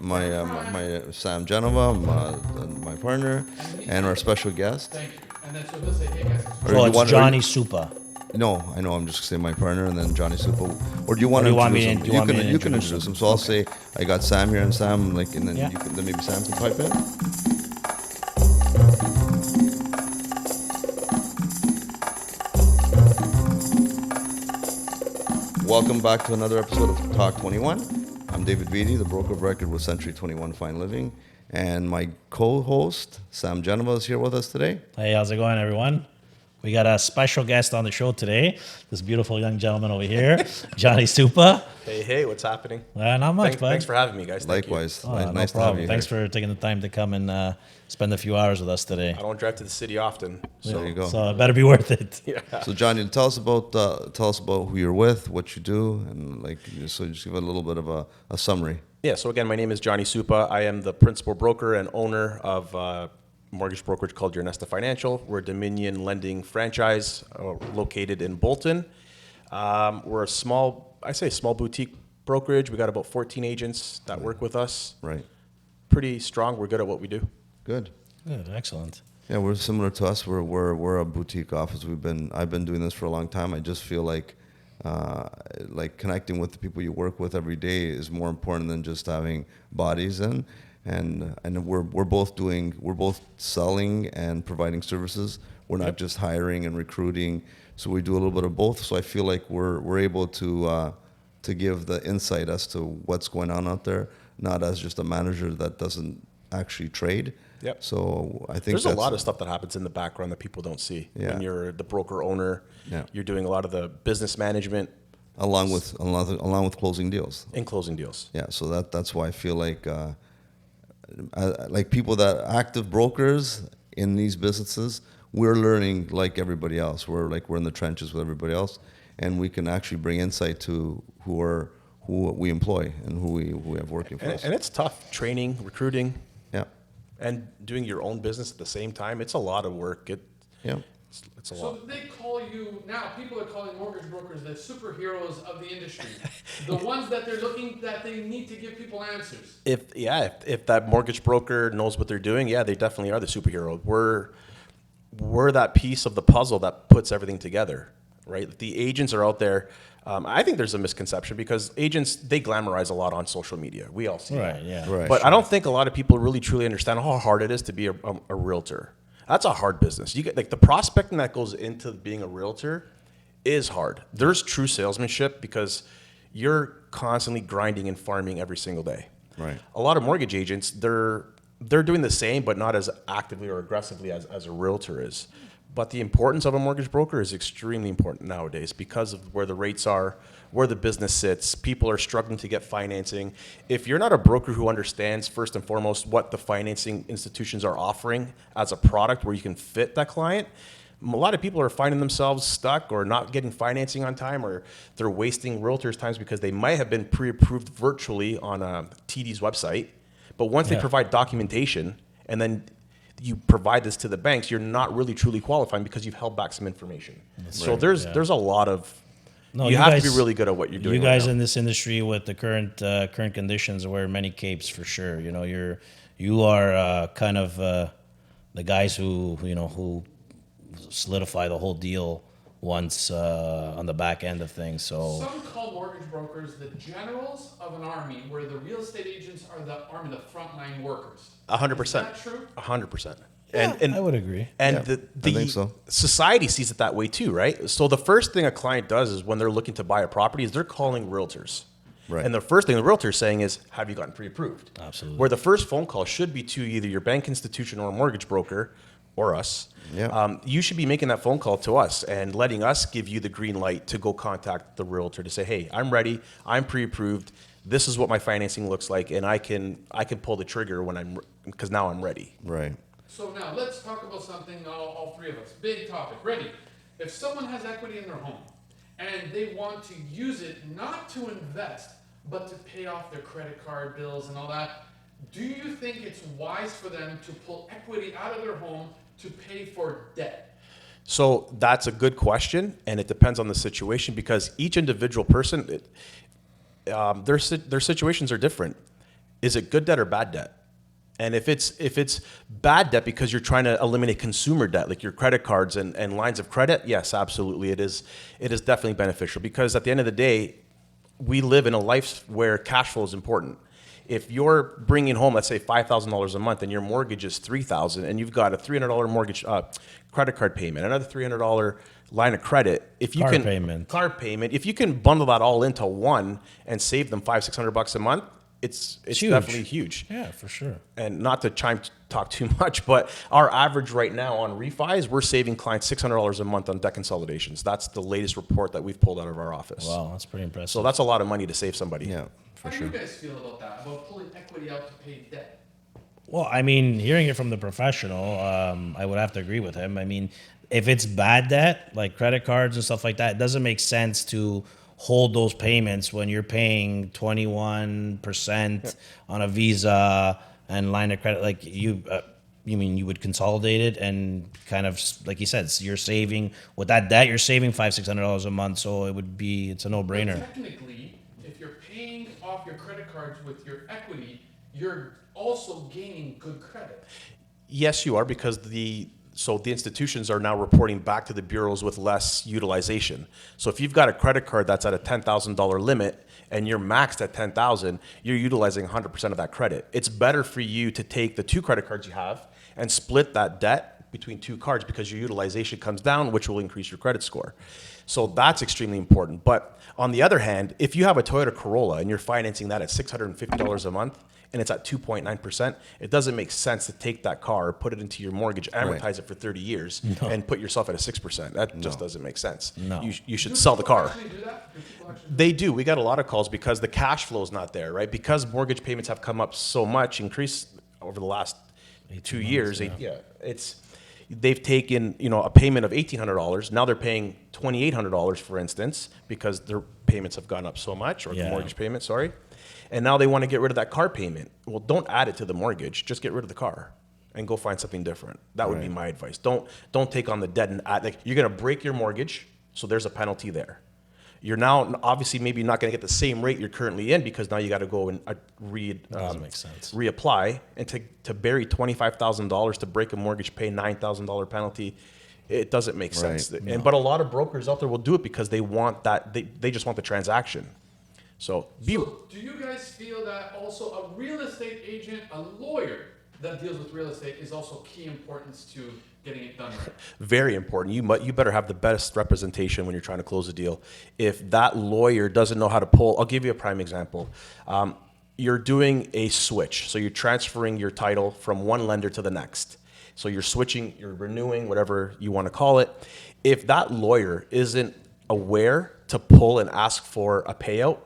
my Sam Genova, my partner, and our special guest. Thank you. And then so he'll say, hey guys. Or So you it's want- Johnny Suppa. No, I know. I'm just saying my partner and then Johnny Suppa. Or do you want Or to do you want me introduce to- him? do you want me to You can introduce introduce him? him. So I'll say I got Sam here and Sam, like, and then Yeah. then maybe Sam can pipe in. Welcome back to another episode of Talk 21. I'm David Vitti, the broker of record with Century 21 Fine Living, and my co-host Sam Genova is here with us today. Hey, how's it going, everyone? We got a special guest on the show today. This beautiful young gentleman over here, Johnny Suppa. Hey, what's happening? Not much, bud. Thanks for having me, guys. Thank you. Likewise, Oh, nice no to have problem. you Thanks here. for taking the time to come and spend a few hours with us today. I don't drive to the city often, so There you go. So it better be worth it. yeah. So Johnny, tell us about who you're with, what you do, and just give a little bit of a summary. Yeah. So again, my name is Johnny Suppa. I am the principal broker and owner of a mortgage brokerage called Your Nesta Financial. We're a Dominion lending franchise located in Bolton. We're a small boutique brokerage. We got about 14 agents that work with us. Right. Pretty strong. We're good at what we do. Good. Good, excellent. Yeah, we're similar to us. We're a boutique office. I've been doing this for a long time. I just feel like connecting with the people you work with every day is more important than just having bodies in. And we're both selling and providing services. We're not just hiring and recruiting. So we do a little bit of both. So I feel like we're able to give the insight as to what's going on out there, not as just a manager that doesn't actually trade. Yep. So I think There's a that's lot of stuff that happens in the background that people don't see. Yeah. When you're the broker owner, Yeah. you're doing a lot of the business management along with closing deals. and closing deals. Yeah, so that's why I feel like people that active brokers in these businesses, we're learning like everybody else. We're in the trenches with everybody else, and we can actually bring insight to who we employ and who we have working for us. And it's tough training, recruiting, Yeah, and doing your own business at the same time. It's a lot of work. yeah. It's a So lot. they call you, now people are calling mortgage brokers the superheroes of the industry. The ones that they need to give people answers. If that mortgage broker knows what they're doing, yeah, they definitely are the superhero. We're that piece of the puzzle that puts everything together, right? The agents are out there. I think there's a misconception because agents, they glamorize a lot on social media. We all see Right, that. yeah. Right. But I don't think a lot of people really truly understand how hard it is to be a realtor. That's a hard business. You get the prospecting that goes into being a realtor is hard. There's true salesmanship because you're constantly grinding and farming every single day. Right. A lot of mortgage agents, they're doing the same, but not as actively or aggressively as a realtor is. But the importance of a mortgage broker is extremely important nowadays because of where the rates are, where the business sits. People are struggling to get financing. If you're not a broker who understands first and foremost what the financing institutions are offering as a product where you can fit that client, a lot of people are finding themselves stuck or not getting financing on time, or they're wasting realtors' times because they might have been pre-approved virtually on a TD's website. But once they Yeah. provide documentation and then you provide this to the banks, you're not really truly qualifying because you've held back some information. So Right. there's a lot of No, you have guys, to be really good at what you're doing. You guys right now. in this industry with the current conditions wear many capes for sure. You know, you are kind of the guys who solidify the whole deal once on the back end of things. So Some call mortgage brokers the generals of an army, where the real estate agents are the army, the frontline workers. 100%. Is that true? 100%. yeah, And I would agree. And Yeah, the I think so. society sees it that way too, right? So the first thing a client does is when they're looking to buy a property is they're calling realtors. Right. And the first thing the realtor is saying is, have you gotten pre-approved? Absolutely. Where the first phone call should be to either your bank institution or a mortgage broker or us. Yeah. You should be making that phone call to us and letting us give you the green light to go contact the realtor to say, hey, I'm ready. I'm pre-approved. This is what my financing looks like. And I can pull the trigger because now I'm ready. Right. So now let's talk about something, all three of us. Big topic. Ready? If someone has equity in their home and they want to use it not to invest, but to pay off their credit card bills and all that, do you think it's wise for them to pull equity out of their home to pay for debt? So that's a good question, and it depends on the situation because each individual person, their situations are different. Is it good debt or bad debt? And if it's bad debt because you're trying to eliminate consumer debt, like your credit cards and lines of credit, yes, absolutely, it is definitely beneficial, because at the end of the day, we live in a life where cash flow is important. If you're bringing home, let's say $5,000 a month, and your mortgage is $3,000, and you've got a $300 mortgage credit card payment, another $300 line of credit, if you Car can payment. if you can bundle that all into one and save them $500-600 a month, it's huge. definitely huge. Yeah, for sure. And not to talk too much, but our average right now on refis, we're saving clients $600 a month on debt consolidations. That's the latest report that we've pulled out of our office. Wow, that's pretty impressive. So that's a lot of money to save somebody. Yeah, for How do sure. you guys feel about that? About pulling equity out to pay debt? Well, I mean, hearing it from the professional, I would have to agree with him. I mean, if it's bad debt, like credit cards and stuff like that, it doesn't make sense to hold those payments when you're paying 21% on a Visa and line of credit. Like you mean you would consolidate it and kind of, like you said, you're saving with that debt, you're saving $500-600 a month. So it's a no-brainer. Technically, if you're paying off your credit cards with your equity, you're also gaining good credit. Yes, you are, because the institutions are now reporting back to the bureaus with less utilization. So if you've got a credit card that's at a $10,000 limit and you're maxed at $10,000, you're utilizing 100% of that credit. It's better for you to take the 2 credit cards you have and split that debt between 2 cards, because your utilization comes down, which will increase your credit score. So that's extremely important. But on the other hand, if you have a Toyota Corolla and you're financing that at $650 a month, and it's at 2.9%, it doesn't make sense to take that car, put it into your mortgage, amortize it for 30 years, and put yourself at a 6%. That just doesn't make sense. No. You should Do sell the people car. actually do that? Do people actually do They do. We got a lot of calls because the cash flow is not there, right? Because mortgage payments have come up so much, increased over the last 2 years. They've taken, a payment of $1,800. Now they're paying $2,800, for instance, because their payments have gone up so much, or the Yeah. mortgage payment, sorry. And now they want to get rid of that car payment. Well, don't add it to the mortgage. Just get rid of the car and go find something different. That would be my advice. Don't take on the debt and add, like, you're going to break your mortgage, so there's a penalty there. You're now obviously maybe not going to get the same rate you're currently in, because now you got to go and doesn't make sense. reapply, and to bury $25,000 to break a mortgage, pay $9,000 penalty. It doesn't make sense. Right. But a lot of brokers out there will do it because they want that. They just want the transaction. So So do you guys feel that also a real estate agent, a lawyer that deals with real estate, is also key importance to getting it done right? very important. You better have the best representation when you're trying to close a deal. If that lawyer doesn't know how to pull, I'll give you a prime example. You're doing a switch, so you're transferring your title from one lender to the next. So you're switching, you're renewing, whatever you want to call it. If that lawyer isn't aware to pull and ask for a payout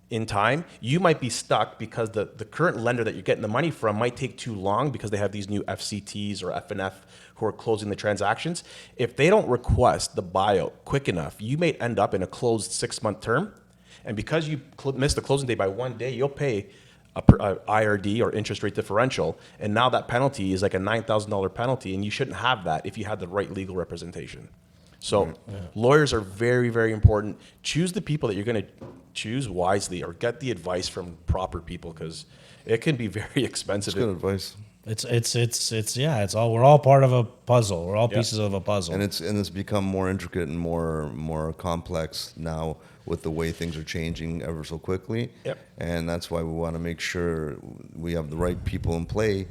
in time, you might be stuck, because the current lender that you're getting the money from might take too long, because they have these new FCTs or FNF who are closing the transactions. If they don't request the buyout quick enough, you may end up in a closed 6-month term. And because you missed the closing day by 1 day, you'll pay a IRD, or interest rate differential. And now that penalty is like a $9,000 penalty, and you shouldn't have that if you had the right legal representation. So lawyers are very, very important. Choose the people that you're going to choose wisely, or get the advice from proper people, because it can be very expensive. Good advice. It's all, we're all part of a puzzle. We're all pieces of a puzzle. And it's become more intricate and more complex now with the way things are changing ever so quickly. Yep. And that's why we want to make sure we have the right people in play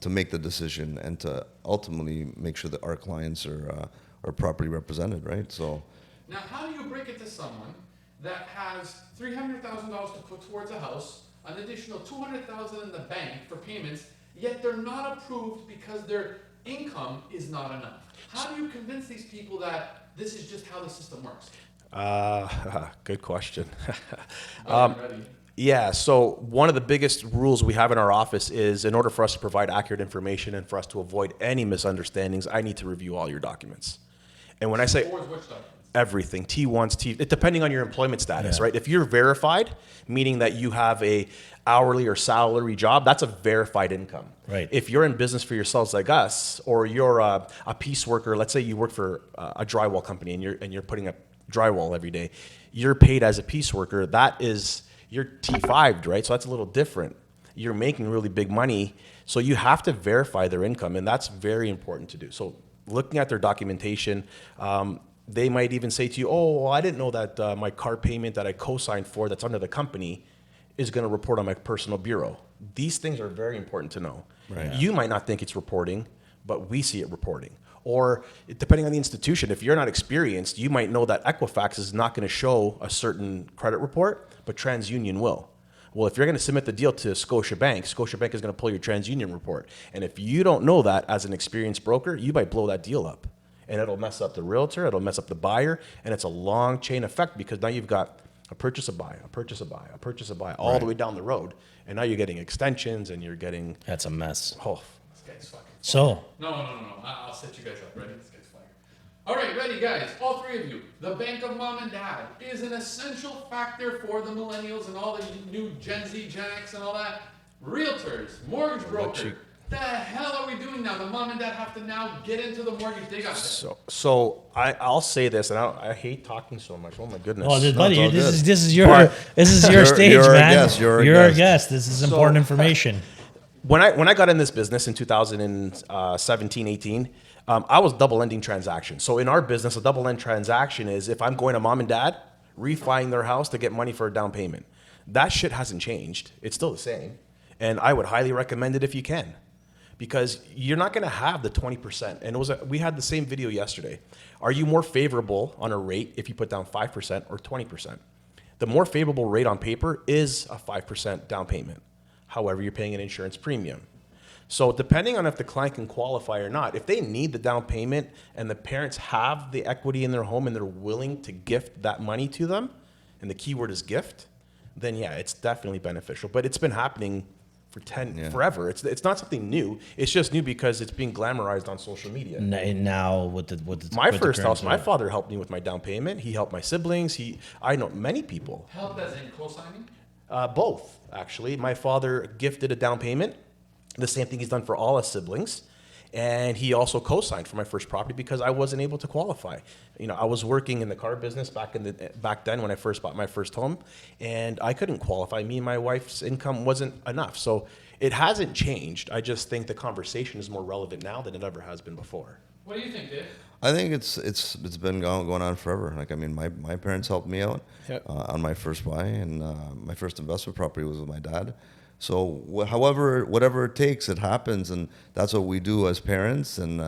to make the decision, and to ultimately make sure that our clients are properly represented, right? So Now, how do you break it to someone that has $300,000 to put towards a house, an additional $200,000 in the bank for payments, yet they're not approved because their income is not enough? How do you convince these people that this is just how the system works? Good question. I'm ready. Yeah, so one of the biggest rules we have in our office is, in order for us to provide accurate information and for us to avoid any misunderstandings, I need to review all your documents. And when I say Towards which documents? everything, T1s, depending on your employment status, right? If you're verified, meaning that you have a hourly or salary job, that's a verified income. Right. If you're in business for yourselves like us, or you're a piece worker, let's say you work for a drywall company and you're putting up drywall every day, you're paid as a piece worker. You're T5'd, right? So that's a little different. you're making really big money. So you have to verify their income, and that's very important to do. So looking at their documentation, they might even say to you, oh, well, I didn't know that my car payment that I co-signed for that's under the company is going to report on my personal bureau. These things are very important to know. Right. You might not think it's reporting, but we see it reporting. Or depending on the institution, if you're not experienced, you might know that Equifax is not going to show a certain credit report, but TransUnion will. Well, if you're going to submit the deal to Scotiabank, Scotiabank is going to pull your TransUnion report. And if you don't know that as an experienced broker, you might blow that deal up. And it'll mess up the realtor, it'll mess up the buyer, and it's a long chain effect because now you've got a purchase, a buy, a purchase, a buy, a purchase, a buy, all the way down the road. And now you're getting extensions and you're getting, That's a mess. oh, This guy's fucking. So, No. I'll set you guys up. Ready? This guy's fired. All right, ready, guys. All three of you. The bank of mom and dad is an essential factor for the millennials and all the new Gen Z, Gen X, and all that. Realtors, mortgage broker. The hell are we doing now? The mom and dad have to now get into the mortgage. They got this. So I'll say this, and I hate talking so much. Oh my goodness. oh, it's buddy, all this good. is this is your But- this is your You're- stage, you're our man. guest, you're our our guest. guest. This is important information. When I got in this business in 2017, 18, I was double ending transactions. So in our business, a double end transaction is if I'm going to mom and dad, refining their house to get money for a down payment. That shit hasn't changed. It's still the same. And I would highly recommend it if you can. Because you're not going to have the 20%. And we had the same video yesterday. Are you more favorable on a rate if you put down 5% or 20%? The more favorable rate on paper is a 5% down payment. However, you're paying an insurance premium. So depending on if the client can qualify or not, if they need the down payment and the parents have the equity in their home and they're willing to gift that money to them, and the key word is gift, then yeah, it's definitely beneficial. But it's been happening for forever. It's not something new. It's just new because it's being glamorized on social media. Now with the My with the first house, current- my father helped me with my down payment. He helped my siblings. I know many people. Help as in co-signing? Both, actually. My father gifted a down payment, the same thing he's done for all his siblings. And he also co-signed for my first property because I wasn't able to qualify. You know, I was working in the car business back then when I first bought my first home, and I couldn't qualify. Me and my wife's income wasn't enough. So it hasn't changed. I just think the conversation is more relevant now than it ever has been before. What do you think, Dave? I think it's been going on forever. Like, I mean, my parents helped me out Yep. on my first buy, and my first investment property was with my dad. So whatever it takes, it happens, and that's what we do as parents and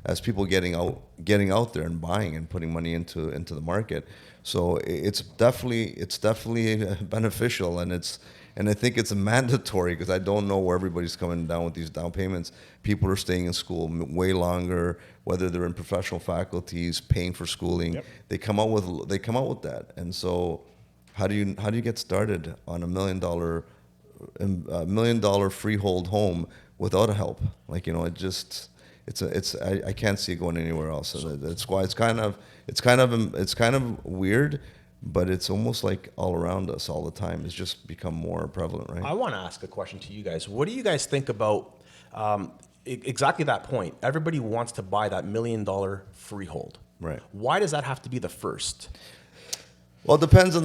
as people getting out there and buying and putting money into the market. So it's definitely beneficial, and I think it's mandatory because I don't know where everybody's coming down with these down payments. People are staying in school way longer, whether they're in professional faculties, paying for schooling. Yep. They come out with that, and so. How do you get started on $1 million freehold home without a help? Like, you know, I can't see it going anywhere else. That's why it's kind of weird, but it's almost like all around us all the time. It's just become more prevalent, right? I want to ask a question to you guys. What do you guys think about exactly that point? Everybody wants to buy that $1 million freehold. Right. Why does that have to be the first? Well, it depends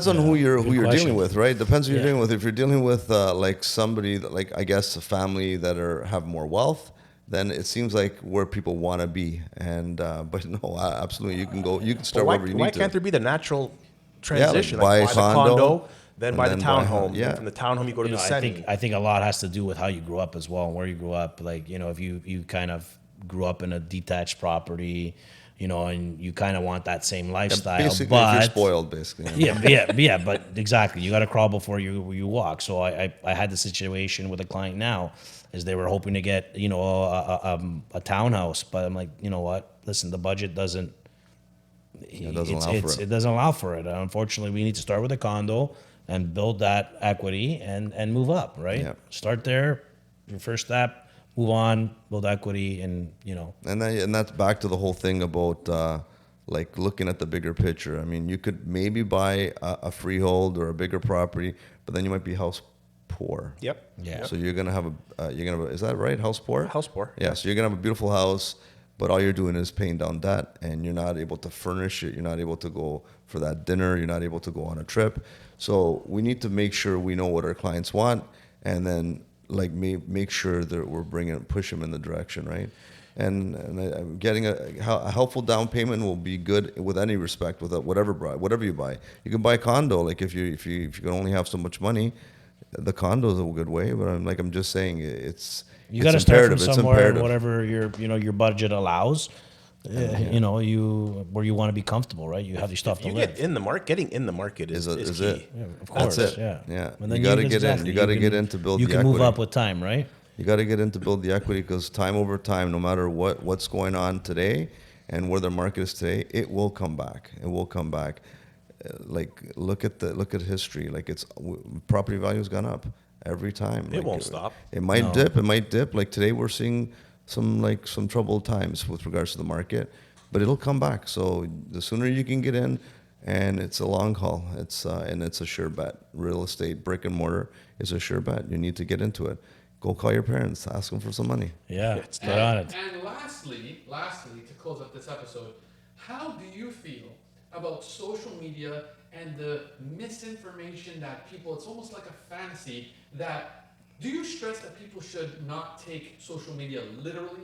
on who you're question. dealing with, right? Depends who you're Yeah. dealing with. If you're dealing with like somebody that, like, I guess a family that have more wealth, then it seems like where people want to be. And but no, absolutely, you can start Why, wherever you why need can't to. there be the natural transition? buy a buy the condo, then and buy the then buy a townhome. house. Yeah. Then from the townhome, you go to You the know, setting. I think a lot has to do with how you grew up as well and where you grew up. Like, you know, if you kind of grew up in a detached property, you know, and you kind of want that same lifestyle, Basically, but if you're spoiled, basically. yeah, but exactly, you got to crawl before you walk. So I had the situation with a client now, is they were hoping to get, you know, a townhouse, but I'm like, you know what? Listen, the budget doesn't. It doesn't allow for it. It doesn't allow for it. Unfortunately, we need to start with a condo and build that equity and move up, right? Yeah. Start there, your first step, move on, build equity, and, you know. And that's back to the whole thing about like looking at the bigger picture. I mean, you could maybe buy a freehold or a bigger property, but then you might be house poor. Yep. Yeah. So you're gonna have is that right? House poor? House poor. Yeah. So you're gonna have a beautiful house, but all you're doing is paying down debt, and you're not able to furnish it. You're not able to go for that dinner. You're not able to go on a trip. So we need to make sure we know what our clients want, and then like make sure that we're push them in the direction, right? And getting a helpful down payment will be good with any respect, with whatever you buy. You can buy a condo, like if you can only have so much money, the condo is a good way. But I'm just saying You got to start from It's somewhere, and imperative. whatever your budget allows. Where you want to be comfortable, right? You have your stuff to You live. getting in the market is key. it. Yeah, of course. That's it. Yeah. And You got to get in. exactly, You got to get in to build You the can move equity. up with time, right? You got to get in to build the equity, because time over time, no matter what's going on today and where the market is today, it will come back. It will come back. Like look at history. Like property value has gone up every time. It won't stop. It might dip. It might dip. Like today, we're seeing some troubled times with regards to the market, but it'll come back. So the sooner you can get in, and it's a long haul. It's a sure bet. Real estate, brick and mortar, is a sure bet. You need to get into it. Go call your parents, ask them for some money. Yeah, It's get on it. And lastly, to close up this episode, how do you feel about social media and the misinformation that people, it's almost like a fantasy that, do you stress that people should not take social media literally?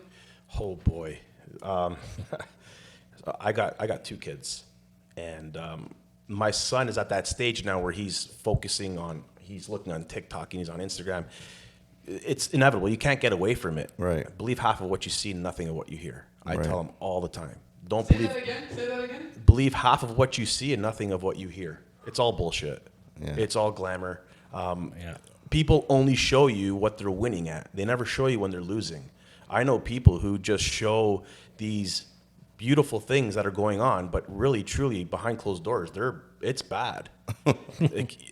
Oh boy, I got 2 kids, and my son is at that stage now where he's looking on TikTok and he's on Instagram. It's inevitable. You can't get away from it. Right. Believe half of what you see, nothing of what you hear. I Right. tell him all the time. Don't Say believe. that again. Believe half of what you see and nothing of what you hear. It's all bullshit. Yeah. It's all glamour. Yeah. People only show you what they're winning at. They never show you when they're losing. I know people who just show these beautiful things that are going on, but really, truly, behind closed doors, it's bad.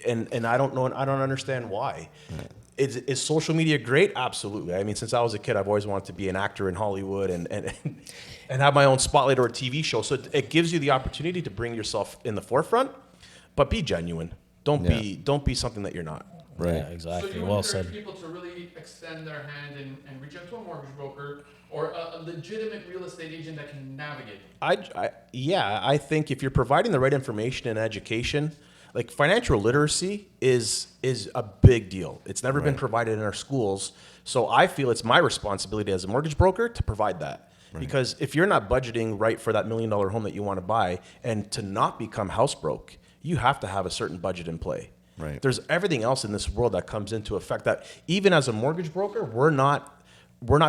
and I don't know, and I don't understand why. Is social media great? Absolutely. I mean, since I was a kid, I've always wanted to be an actor in Hollywood and have my own spotlight or a TV show. So it gives you the opportunity to bring yourself in the forefront, but be genuine. Don't be something that you're not. Right. Yeah, exactly. So you Well encourage said. people to really extend their hand and reach out to a mortgage broker or a legitimate real estate agent that can navigate them. I think if you're providing the right information and education, like financial literacy is a big deal. It's never been provided in our schools. So I feel it's my responsibility as a mortgage broker to provide that. Right. Because if you're not budgeting right for that $1 million home that you want to buy and to not become house broke, you have to have a certain budget in play. Right. There's everything else in this world that comes into effect that even as a mortgage broker, we're not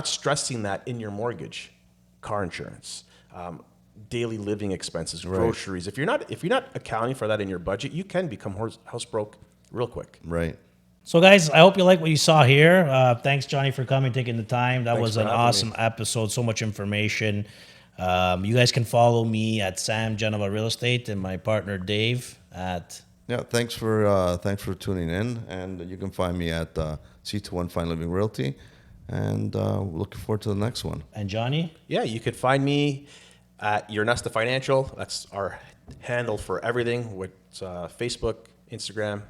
stressing that in your mortgage. Car insurance, daily living expenses, groceries. If you're not accounting for that in your budget, you can become house broke real quick. Right. So, guys, I hope you like what you saw here. Thanks, Johnny, for coming, taking the time. That Thanks was for an having awesome me. episode. So much information. You guys can follow me at Sam Genova Real Estate and my partner Dave at. Yeah. Thanks for tuning in, and you can find me at C21 Fine Living Realty, and looking forward to the next one. And Johnny? Yeah, you could find me at Your Nesta Financial. That's our handle for everything, with Facebook, Instagram,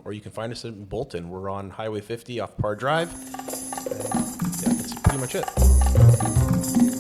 or you can find us in Bolton. We're on Highway 50 off Parr Drive. And, yeah, that's pretty much it.